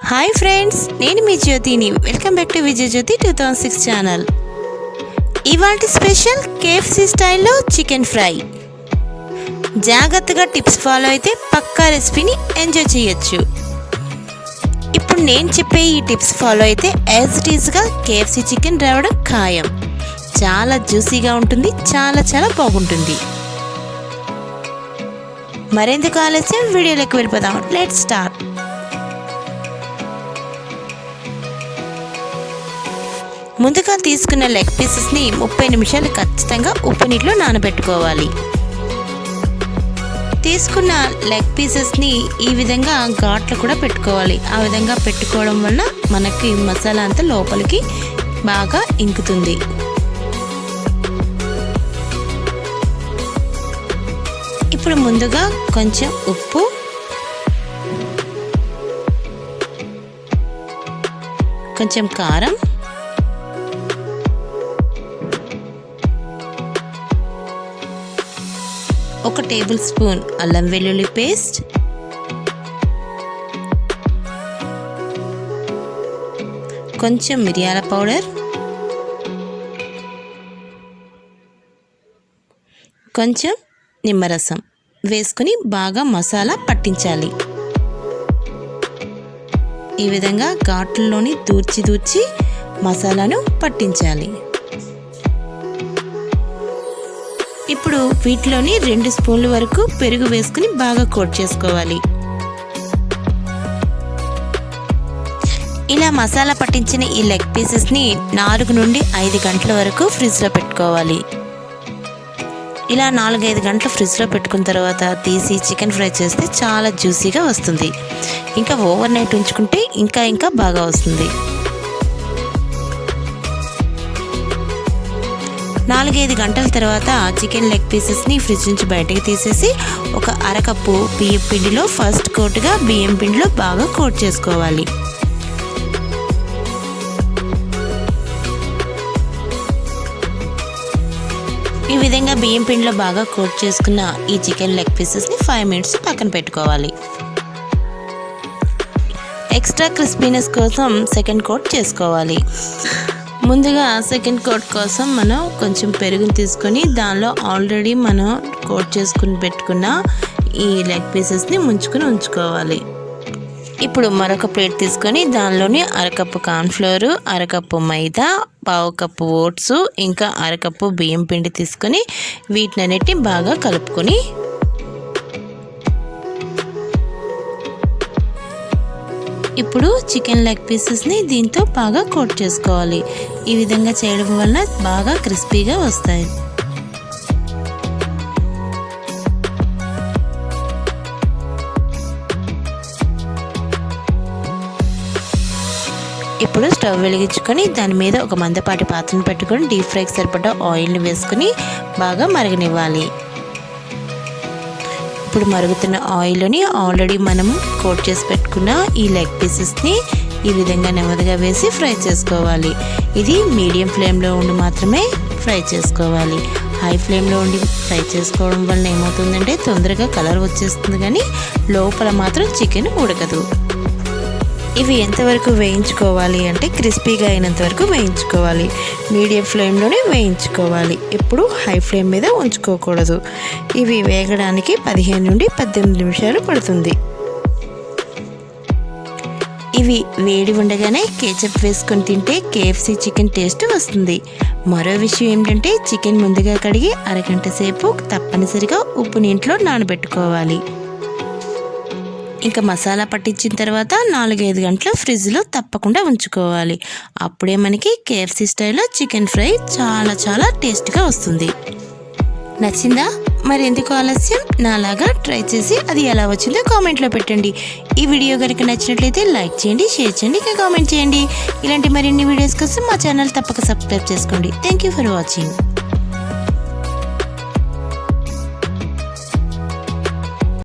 Hi friends, నేను మీ జ్యోతిని. Welcome back to Vijay Jyothi 2006 channel. ఇవాల్టి స్పెషల్ KFC స్టైల్లో చికెన్ ఫ్రై. జాగ్రత్తగా టిప్స్ ఫాలో అయితే పక్కా రెసిపీని ఎంజాయ్ చేయొచ్చు. ఇప్పుడు నేను చెప్పే ఈ టిప్స్ ఫాలో అయితే యాజ్ ఇట్ ఈజ్గా KFC చికెన్ రావడం ఖాయం. చాలా జ్యూసీగా ఉంటుంది, చాలా బాగుంటుంది. మరెందుకు ఆలస్యం, వీడియోలోకి వెళ్ళిపోదాం. Let's start. ముందుగా తీసుకున్న లెగ్ పీసెస్ని 30 నిమిషాలు ఖచ్చితంగా ఉప్పు నీటిలో నానబెట్టుకోవాలి. తీసుకున్న లెగ్ పీసెస్ని ఈ విధంగా ఘాట్లు కూడా పెట్టుకోవాలి. ఆ విధంగా పెట్టుకోవడం వలన మనకి మసాలా అంతా లోపలికి బాగా ఇంకుతుంది. ఇప్పుడు ముందుగా కొంచెం ఉప్పు, కొంచెం కారం, ఒక టేబుల్ స్పూన్ అల్లం వెల్లుల్లి పేస్ట్, కొంచెం మిరియాల పౌడర్, కొంచెం నిమ్మరసం వేసుకుని బాగా మసాలా పట్టించాలి. ఈ విధంగా ఘాట్లలోని దూర్చి మసాలాను పట్టించాలి. ఇప్పుడు వీటిలోని 2 స్పూన్ల వరకు పెరుగు వేసుకుని బాగా కోట్ చేసుకోవాలి. ఇలా మసాలా పట్టించిన ఈ లెగ్ పీసెస్ని 4 నుండి 5 గంటల వరకు ఫ్రిడ్జ్లో పెట్టుకోవాలి. ఇలా 4-5 గంటలు ఫ్రిడ్జ్లో పెట్టుకున్న తర్వాత తీసి చికెన్ ఫ్రై చేస్తే చాలా జ్యూసీగా వస్తుంది. ఇంకా ఓవర్ నైట్ ఉంచుకుంటే ఇంకా బాగా వస్తుంది. 4-5 గంటల తర్వాత చికెన్ లెగ్ పీసెస్ని ఫ్రిడ్జ్ నుంచి బయటకు తీసేసి ఒక అరకప్పు బియ్యం పిండిలో ఫస్ట్ కోట్గా బియ్యం పిండిలో బాగా కోట్ చేసుకోవాలి. ఈ విధంగా బియ్యం పిండిలో బాగా కోట్ చేసుకున్న ఈ చికెన్ లెగ్ పీసెస్ని 5 మినిట్స్ పక్కన పెట్టుకోవాలి. ఎక్స్ట్రా క్రిస్పీనెస్ కోసం సెకండ్ కోట్ చేసుకోవాలి. ముందుగా సెకండ్ కోట్ కోసం మనం కొంచెం పెరుగుని తీసుకొని దానిలో ఆల్రెడీ మనం కోట్ చేసుకుని పెట్టుకున్న ఈ లెగ్ పీసెస్ని ముంచుకొని ఉంచుకోవాలి. ఇప్పుడు మరొక ప్లేట్ తీసుకొని దానిలోని అరకప్పు కార్న్ఫ్లోరు, అరకప్పు మైదా, పావు కప్పు ఓట్స్, ఇంకా అరకప్పు బియ్యం పిండి తీసుకొని వీటినన్నిటిని బాగా కలుపుకొని ఇప్పుడు చికెన్ లెగ్ పీసెస్ని దీంతో బాగా కోట్ చేసుకోవాలి. ఈ విధంగా చేయడం వల్ల బాగా క్రిస్పీగా వస్తాయి. ఇప్పుడు స్టవ్ వెలిగించుకొని దాని మీద ఒక మందపాటి పాత్రను పెట్టుకొని డీప్ ఫ్రైకి సరిపడా ఆయిల్ని వేసుకొని బాగా మరగనివ్వాలి. ఇప్పుడు మరుగుతున్న ఆయిల్ని ఆల్రెడీ మనం కోట్ చేసి పెట్టుకున్న ఈ లెగ్ పీసెస్ని ఈ విధంగా నెమ్మదిగా వేసి ఫ్రై చేసుకోవాలి. ఇది మీడియం ఫ్లేమ్లో ఉండి మాత్రమే ఫ్రై చేసుకోవాలి. హై ఫ్లేమ్లో ఉండి ఫ్రై చేసుకోవడం వల్ల ఏమవుతుందంటే తొందరగా కలర్ వచ్చేస్తుంది, కానీ లోపల మాత్రం చికెన్ ఉడకదు. ఇవి ఎంతవరకు వేయించుకోవాలి అంటే క్రిస్పీగా అయినంత వరకు వేయించుకోవాలి. మీడియం ఫ్లేమ్లోనే వేయించుకోవాలి. ఎప్పుడు హై ఫ్లేమ్ మీద ఉంచుకోకూడదు. ఇవి వేగడానికి 15 నుండి 18 నిమిషాలు పడుతుంది. ఇవి వేడి ఉండగానే కేచప్ వేసుకొని తింటే KFC చికెన్ టేస్ట్ వస్తుంది. మరో విషయం ఏమిటంటే చికెన్ ముందుగా కడిగి అరగంట సేపు తప్పనిసరిగా ఉప్పు నీటిలో నానబెట్టుకోవాలి. ఇంకా మసాలా పట్టించిన తర్వాత 4-5 గంటలు ఫ్రిడ్జ్లో తప్పకుండా ఉంచుకోవాలి. అప్పుడే మనకి KFC స్టైల్లో చికెన్ ఫ్రై చాలా టేస్ట్గా వస్తుంది. నచ్చిందా? మరి ఎందుకు ఆలస్యం, నాలాగా ట్రై చేసి అది ఎలా వచ్చిందో కామెంట్లో పెట్టండి. ఈ వీడియో కనుక నచ్చినట్లయితే లైక్ చేయండి, షేర్ చేయండి, ఇంకా కామెంట్ చేయండి. ఇలాంటి మరిన్ని వీడియోస్ కోసం మా ఛానల్ తప్పక సబ్స్క్రైబ్ చేసుకోండి. Thank you for watching.